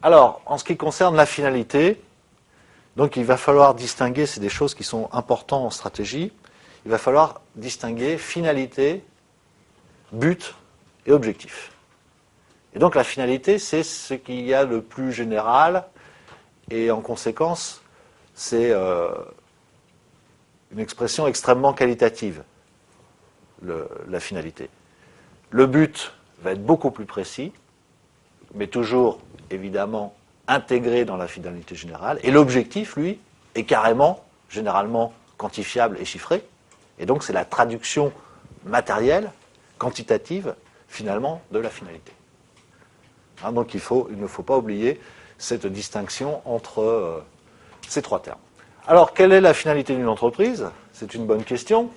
Alors, en ce qui concerne la finalité, donc il va falloir distinguer, c'est des choses qui sont importantes en stratégie, il va falloir distinguer finalité, but et objectif. Et donc la finalité, c'est ce qu'il y a de plus général, et en conséquence, c'est une expression extrêmement qualitative, la finalité. Le but va être beaucoup plus précis, mais toujours, évidemment, intégré dans la finalité générale. Et l'objectif, lui, est carrément, généralement, quantifiable et chiffré. Et donc, c'est la traduction matérielle, quantitative, finalement, de la finalité. Hein, donc, il ne faut pas oublier cette distinction entre ces trois termes. Alors, quelle est la finalité d'une entreprise? C'est une bonne question.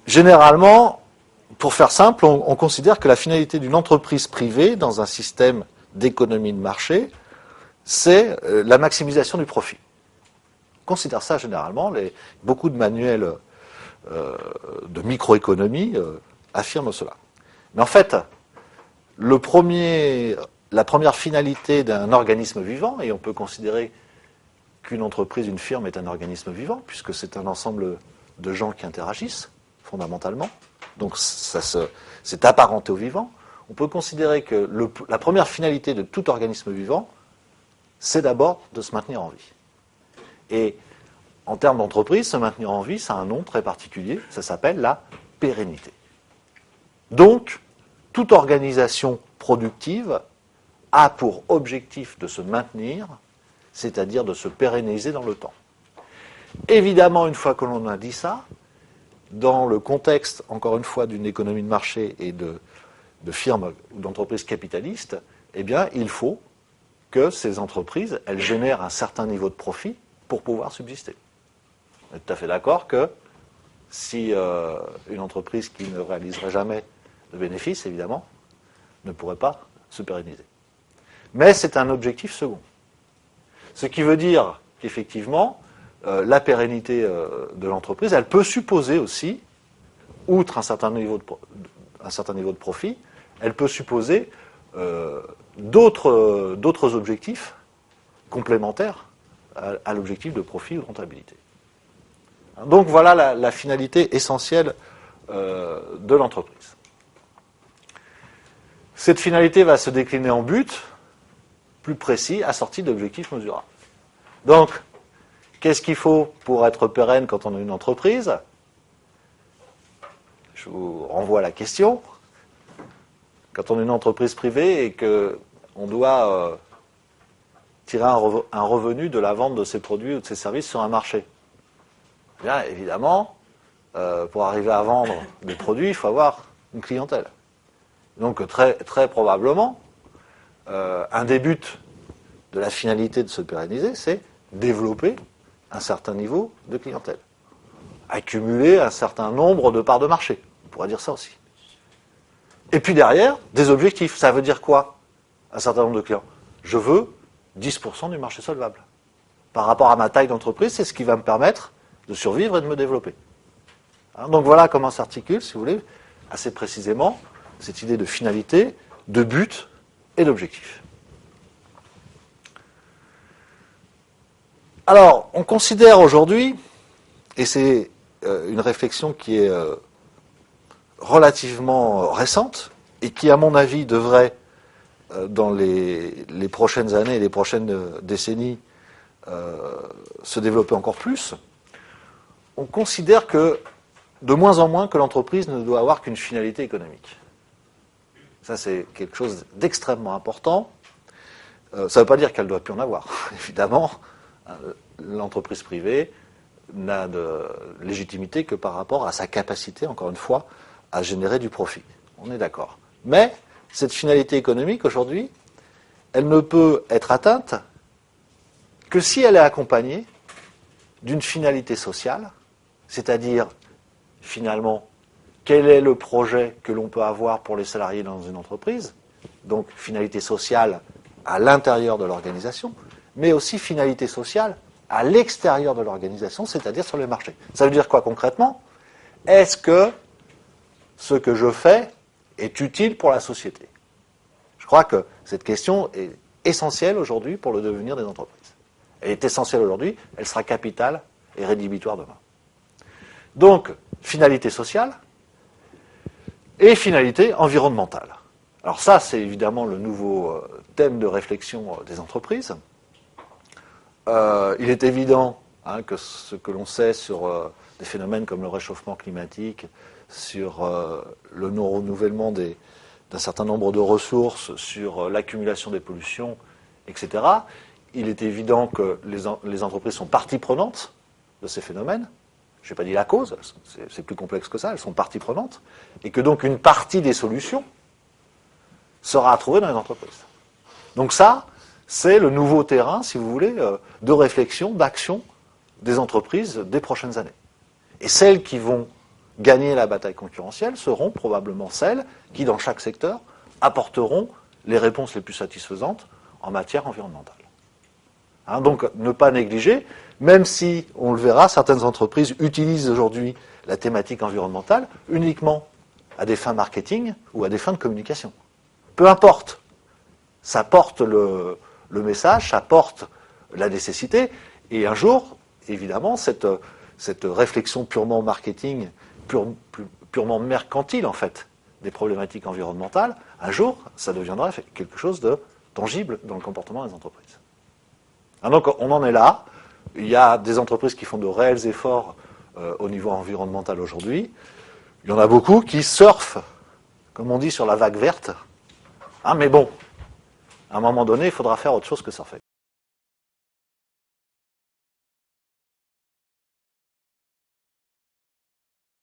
Généralement, pour faire simple, on considère que la finalité d'une entreprise privée dans un système d'économie de marché, c'est la maximisation du profit. On considère ça généralement, beaucoup de manuels de microéconomie affirment cela. Mais en fait, la première finalité d'un organisme vivant, et on peut considérer qu'une entreprise, une firme est un organisme vivant, puisque c'est un ensemble de gens qui interagissent, fondamentalement, donc c'est apparenté au vivant. On peut considérer que la première finalité de tout organisme vivant, c'est d'abord de se maintenir en vie. Et en termes d'entreprise, se maintenir en vie, ça a un nom très particulier, ça s'appelle la pérennité. Donc, toute organisation productive a pour objectif de se maintenir, c'est-à-dire de se pérenniser dans le temps. Évidemment, une fois que l'on a dit ça, dans le contexte, encore une fois, d'une économie de marché et de firmes ou d'entreprises capitalistes, eh bien, il faut que ces entreprises, elles génèrent un certain niveau de profit pour pouvoir subsister. On est tout à fait d'accord que si une entreprise qui ne réaliserait jamais de bénéfices, évidemment, ne pourrait pas se pérenniser. Mais c'est un objectif second. Ce qui veut dire qu'effectivement, la pérennité de l'entreprise, elle peut supposer aussi, outre un certain niveau de profit, elle peut supposer d'autres objectifs complémentaires à l'objectif de profit ou de rentabilité. Donc voilà la finalité essentielle de l'entreprise. Cette finalité va se décliner en but plus précis, assorti d'objectifs mesurables. Donc, qu'est-ce qu'il faut pour être pérenne quand on a une entreprise? Je vous renvoie à la question. Quand on est une entreprise privée et qu'on doit tirer un revenu de la vente de ses produits ou de ses services sur un marché, bien évidemment, pour arriver à vendre des produits, il faut avoir une clientèle. Donc très, très probablement, un des buts de la finalité de se pérenniser, c'est développer un certain niveau de clientèle. Accumuler un certain nombre de parts de marché. On pourrait dire ça aussi. Et puis derrière, des objectifs. Ça veut dire quoi? Un certain nombre de clients. Je veux 10% du marché solvable. Par rapport à ma taille d'entreprise, c'est ce qui va me permettre de survivre et de me développer. Hein, donc voilà comment s'articule, si vous voulez, assez précisément, cette idée de finalité, de but et d'objectif. Alors, on considère aujourd'hui, et c'est une réflexion qui est relativement récente, et qui, à mon avis, devrait, dans les prochaines années et les prochaines décennies, se développer encore plus, on considère que, de moins en moins, que l'entreprise ne doit avoir qu'une finalité économique. Ça, c'est quelque chose d'extrêmement important. Ça ne veut pas dire qu'elle ne doit plus en avoir. Évidemment, l'entreprise privée n'a de légitimité que par rapport à sa capacité, encore une fois, à générer du profit. On est d'accord. Mais cette finalité économique, aujourd'hui, elle ne peut être atteinte que si elle est accompagnée d'une finalité sociale, c'est-à-dire, finalement, quel est le projet que l'on peut avoir pour les salariés dans une entreprise, donc finalité sociale à l'intérieur de l'organisation, mais aussi finalité sociale à l'extérieur de l'organisation, c'est-à-dire sur les marchés. Ça veut dire quoi concrètement? Est-ce que ce que je fais est utile pour la société? Je crois que cette question est essentielle aujourd'hui pour le devenir des entreprises. Elle est essentielle aujourd'hui, elle sera capitale et rédhibitoire demain. Donc, finalité sociale et finalité environnementale. Alors ça, c'est évidemment le nouveau thème de réflexion des entreprises. Il est évident que ce que l'on sait sur des phénomènes comme le réchauffement climatique, sur le non-renouvellement d'un certain nombre de ressources, sur l'accumulation des pollutions, etc., il est évident que les entreprises sont partie prenante de ces phénomènes. Je n'ai pas dit la cause, c'est plus complexe que ça, elles sont partie prenante, et que donc une partie des solutions sera à trouver dans les entreprises. Donc ça, c'est le nouveau terrain, si vous voulez, de réflexion, d'action des entreprises des prochaines années. Et celles qui vont gagner la bataille concurrentielle seront probablement celles qui, dans chaque secteur, apporteront les réponses les plus satisfaisantes en matière environnementale. Donc, ne pas négliger, même si, on le verra, certaines entreprises utilisent aujourd'hui la thématique environnementale uniquement à des fins marketing ou à des fins de communication. Peu importe. Ça porte le message, ça porte la nécessité, et un jour, évidemment, cette réflexion purement marketing, purement mercantile, en fait, des problématiques environnementales, un jour, ça deviendra quelque chose de tangible dans le comportement des entreprises. Donc, on en est là. Il y a des entreprises qui font de réels efforts au niveau environnemental aujourd'hui. Il y en a beaucoup qui surfent, comme on dit, sur la vague verte. Mais bon, à un moment donné, il faudra faire autre chose que surfer.